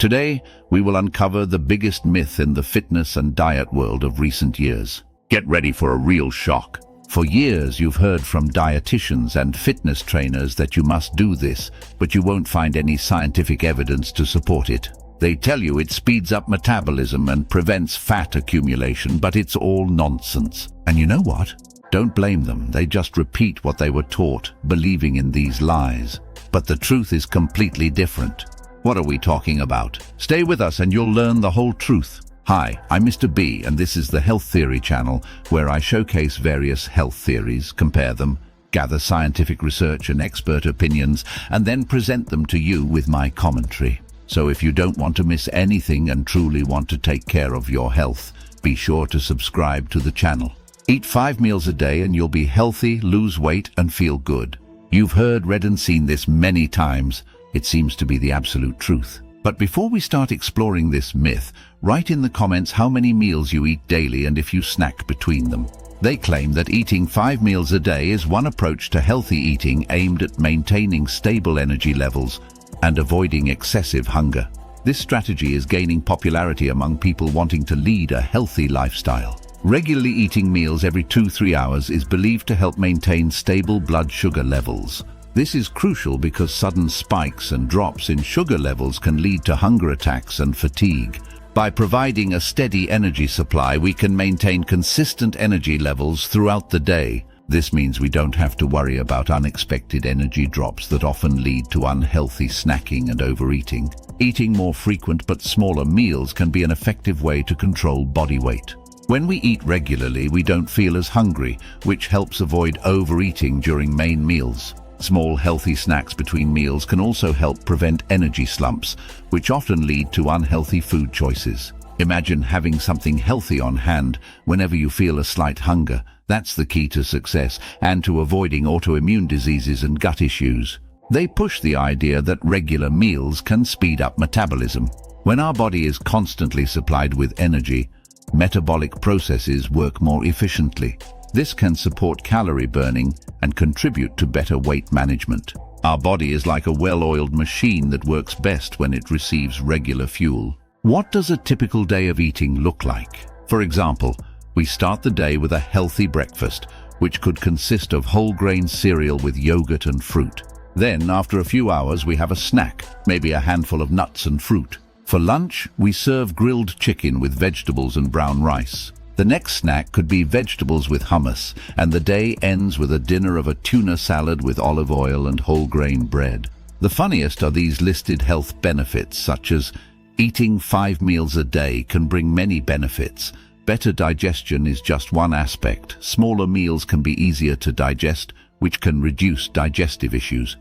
Today, we will uncover the biggest myth in the fitness and diet world of recent years. Get ready for a real shock. For years, you've heard from dietitians and fitness trainers that you must do this, but you won't find any scientific evidence to support it. They tell you it speeds up metabolism and prevents fat accumulation, but it's all nonsense. And you know what? Don't blame them. They just repeat what they were taught, believing in these lies. But the truth is completely different. What are we talking about? Stay with us and you'll learn the whole truth. Hi, I'm Mr. B, and this is the Health Theory channel, where I showcase various health theories, compare them, gather scientific research and expert opinions, and then present them to you with my commentary. So if you don't want to miss anything and truly want to take care of your health, be sure to subscribe to the channel. Eat 5 meals a day and you'll be healthy, lose weight, and feel good. You've heard, read, and seen this many times. It seems to be the absolute truth. But before we start exploring this myth, write in the comments how many meals you eat daily and if you snack between them. They claim that eating 5 meals a day is one approach to healthy eating aimed at maintaining stable energy levels and avoiding excessive hunger. This strategy is gaining popularity among people wanting to lead a healthy lifestyle. Regularly eating meals every 2-3 hours is believed to help maintain stable blood sugar levels. This is crucial because sudden spikes and drops in sugar levels can lead to hunger attacks and fatigue. By providing a steady energy supply, we can maintain consistent energy levels throughout the day. This means we don't have to worry about unexpected energy drops that often lead to unhealthy snacking and overeating. Eating more frequent but smaller meals can be an effective way to control body weight. When we eat regularly, we don't feel as hungry, which helps avoid overeating during main meals. Small, healthy snacks between meals can also help prevent energy slumps, which often lead to unhealthy food choices. Imagine having something healthy on hand whenever you feel a slight hunger. That's the key to success and to avoiding autoimmune diseases and gut issues. They push the idea that regular meals can speed up metabolism. When our body is constantly supplied with energy, metabolic processes work more efficiently. This can support calorie burning and contribute to better weight management. Our body is like a well-oiled machine that works best when it receives regular fuel. What does a typical day of eating look like? For example, we start the day with a healthy breakfast, which could consist of whole grain cereal with yogurt and fruit. Then, after a few hours, we have a snack, maybe a handful of nuts and fruit. For lunch, we serve grilled chicken with vegetables and brown rice. The next snack could be vegetables with hummus, and the day ends with a dinner of a tuna salad with olive oil and whole grain bread. The funniest are these listed health benefits, such as eating 5 meals a day can bring many benefits. Better digestion is just one aspect. Smaller meals can be easier to digest, which can reduce digestive issues.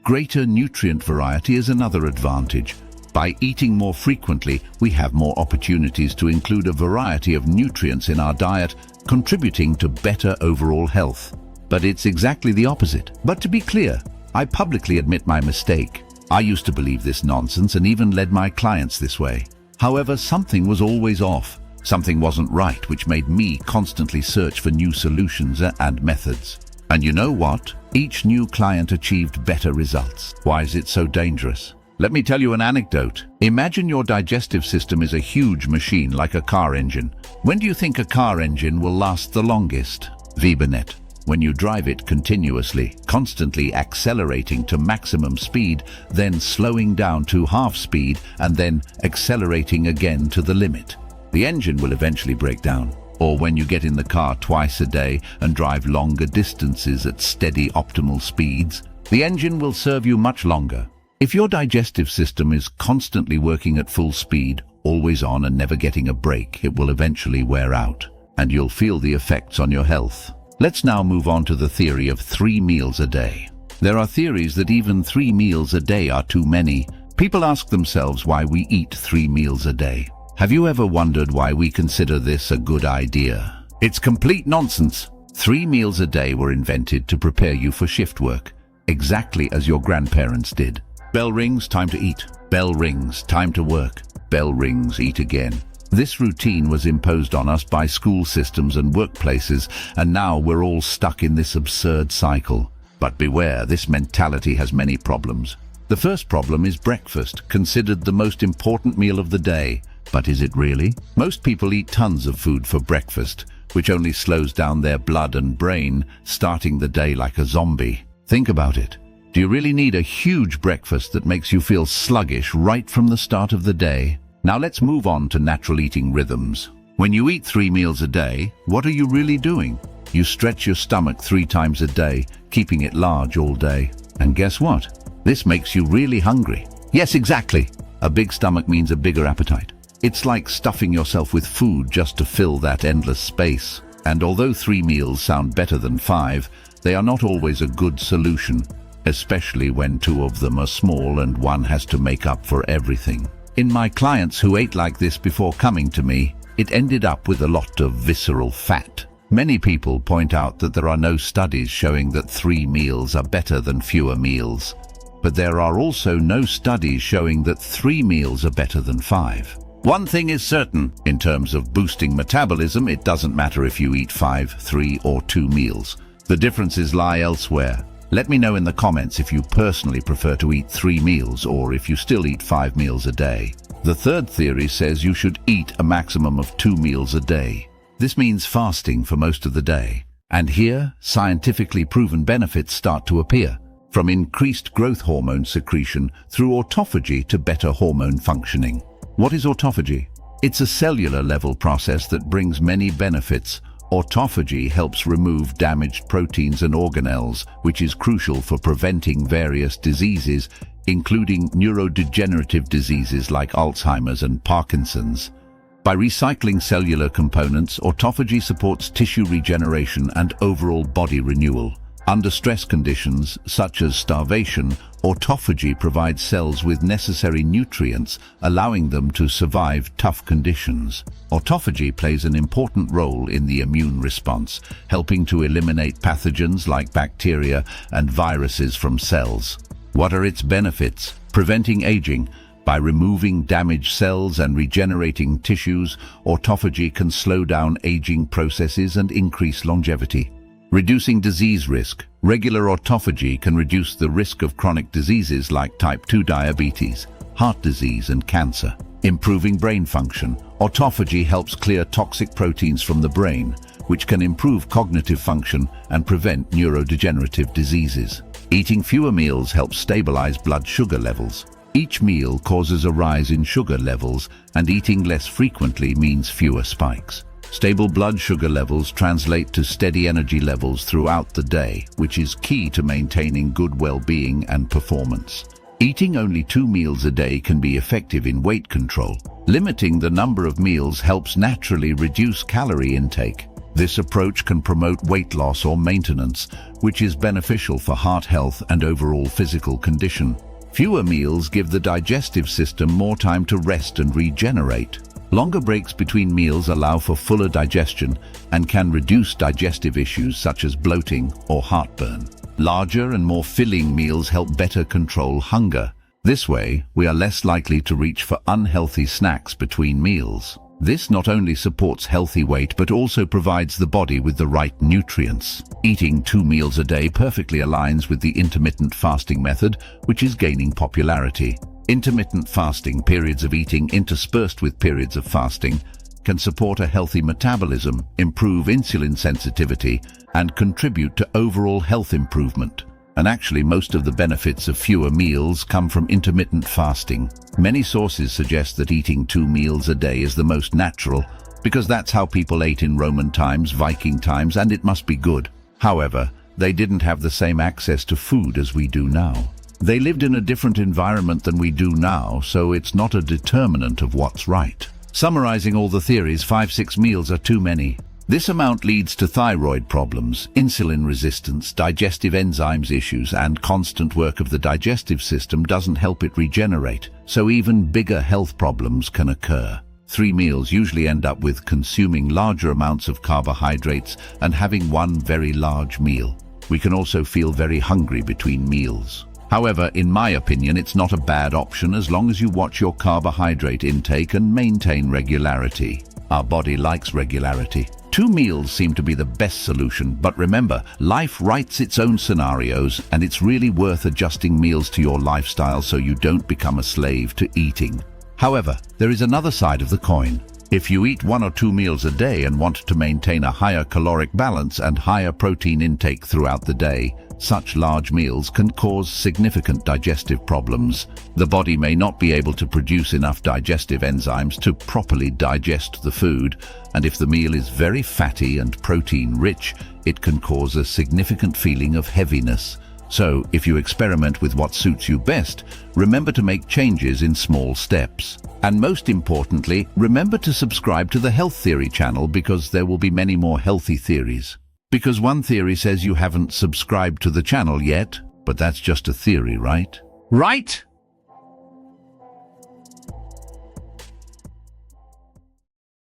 Greater nutrient variety is another advantage. By eating more frequently, we have more opportunities to include a variety of nutrients in our diet, contributing to better overall health. But it's exactly the opposite. But to be clear, I publicly admit my mistake. I used to believe this nonsense and even led my clients this way. However, something was always off. Something wasn't right, which made me constantly search for new solutions and methods. And you know what? Each new client achieved better results. Why is it so dangerous? Let me tell you an anecdote. Imagine your digestive system is a huge machine like a car engine. When do you think a car engine will last the longest? Webernet. When you drive it continuously, constantly accelerating to maximum speed, then slowing down to half speed, and then accelerating again to the limit. The engine will eventually break down. Or when you get in the car twice a day and drive longer distances at steady optimal speeds, the engine will serve you much longer. If your digestive system is constantly working at full speed, always on and never getting a break, it will eventually wear out, and you'll feel the effects on your health. Let's now move on to the theory of 3 meals a day. There are theories that even 3 meals a day are too many. People ask themselves why we eat 3 meals a day. Have you ever wondered why we consider this a good idea? It's complete nonsense. 3 meals a day were invented to prepare you for shift work, exactly as your grandparents did. Bell rings, time to eat. Bell rings, time to work. Bell rings, eat again. This routine was imposed on us by school systems and workplaces, and now we're all stuck in this absurd cycle. But beware, this mentality has many problems. The first problem is breakfast, considered the most important meal of the day. But is it really? Most people eat tons of food for breakfast, which only slows down their blood and brain, starting the day like a zombie. Think about it. Do you really need a huge breakfast that makes you feel sluggish right from the start of the day? Now let's move on to natural eating rhythms. When you eat 3 meals a day, what are you really doing? You stretch your stomach 3 times a day, keeping it large all day. And guess what? This makes you really hungry. Yes, exactly. A big stomach means a bigger appetite. It's like stuffing yourself with food just to fill that endless space. And although 3 meals sound better than 5, they are not always a good solution, especially when 2 of them are small and one has to make up for everything. In my clients who ate like this before coming to me, it ended up with a lot of visceral fat. Many people point out that there are no studies showing that 3 meals are better than fewer meals. But there are also no studies showing that 3 meals are better than 5. One thing is certain, in terms of boosting metabolism, it doesn't matter if you eat 5, 3, or 2 meals. The differences lie elsewhere. Let me know in the comments if you personally prefer to eat 3 meals or if you still eat 5 meals a day. The third theory says you should eat a maximum of 2 meals a day. This means fasting for most of the day. And here, scientifically proven benefits start to appear, from increased growth hormone secretion through autophagy to better hormone functioning. What is autophagy? It's a cellular-level process that brings many benefits. Autophagy helps remove damaged proteins and organelles, which is crucial for preventing various diseases, including neurodegenerative diseases like Alzheimer's and Parkinson's. By recycling cellular components, autophagy supports tissue regeneration and overall body renewal. Under stress conditions, such as starvation, autophagy provides cells with necessary nutrients, allowing them to survive tough conditions. Autophagy plays an important role in the immune response, helping to eliminate pathogens like bacteria and viruses from cells. What are its benefits? Preventing aging. By removing damaged cells and regenerating tissues, autophagy can slow down aging processes and increase longevity. Reducing disease risk. Regular autophagy can reduce the risk of chronic diseases like type 2 diabetes, heart disease, and cancer. Improving brain function. Autophagy helps clear toxic proteins from the brain, which can improve cognitive function and prevent neurodegenerative diseases. Eating fewer meals helps stabilize blood sugar levels. Each meal causes a rise in sugar levels, and eating less frequently means fewer spikes. Stable blood sugar levels translate to steady energy levels throughout the day, which is key to maintaining good well-being and performance. Eating only 2 meals a day can be effective in weight control. Limiting the number of meals helps naturally reduce calorie intake. This approach can promote weight loss or maintenance, which is beneficial for heart health and overall physical condition. Fewer meals give the digestive system more time to rest and regenerate. Longer breaks between meals allow for fuller digestion and can reduce digestive issues such as bloating or heartburn. Larger and more filling meals help better control hunger. This way, we are less likely to reach for unhealthy snacks between meals. This not only supports healthy weight but also provides the body with the right nutrients. Eating 2 meals a day perfectly aligns with the intermittent fasting method, which is gaining popularity. Intermittent fasting, periods of eating interspersed with periods of fasting, can support a healthy metabolism, improve insulin sensitivity, and contribute to overall health improvement. And actually, most of the benefits of fewer meals come from intermittent fasting. Many sources suggest that eating 2 meals a day is the most natural, because that's how people ate in Roman times, Viking times, and it must be good. However, they didn't have the same access to food as we do now. They lived in a different environment than we do now, so it's not a determinant of what's right. Summarizing all the theories, 5-6 meals are too many. This amount leads to thyroid problems, insulin resistance, digestive enzymes issues, and constant work of the digestive system doesn't help it regenerate, so even bigger health problems can occur. 3 meals usually end up with consuming larger amounts of carbohydrates and having one very large meal. We can also feel very hungry between meals. However, in my opinion, it's not a bad option as long as you watch your carbohydrate intake and maintain regularity. Our body likes regularity. 2 meals seem to be the best solution, but remember, life writes its own scenarios, and it's really worth adjusting meals to your lifestyle so you don't become a slave to eating. However, there is another side of the coin. If you eat 1 or 2 meals a day and want to maintain a higher caloric balance and higher protein intake throughout the day, such large meals can cause significant digestive problems. The body may not be able to produce enough digestive enzymes to properly digest the food, and if the meal is very fatty and protein-rich, it can cause a significant feeling of heaviness. So, if you experiment with what suits you best, remember to make changes in small steps. And most importantly, remember to subscribe to the Health Theory channel because there will be many more healthy theories. Because one theory says you haven't subscribed to the channel yet, but that's just a theory, right? Right?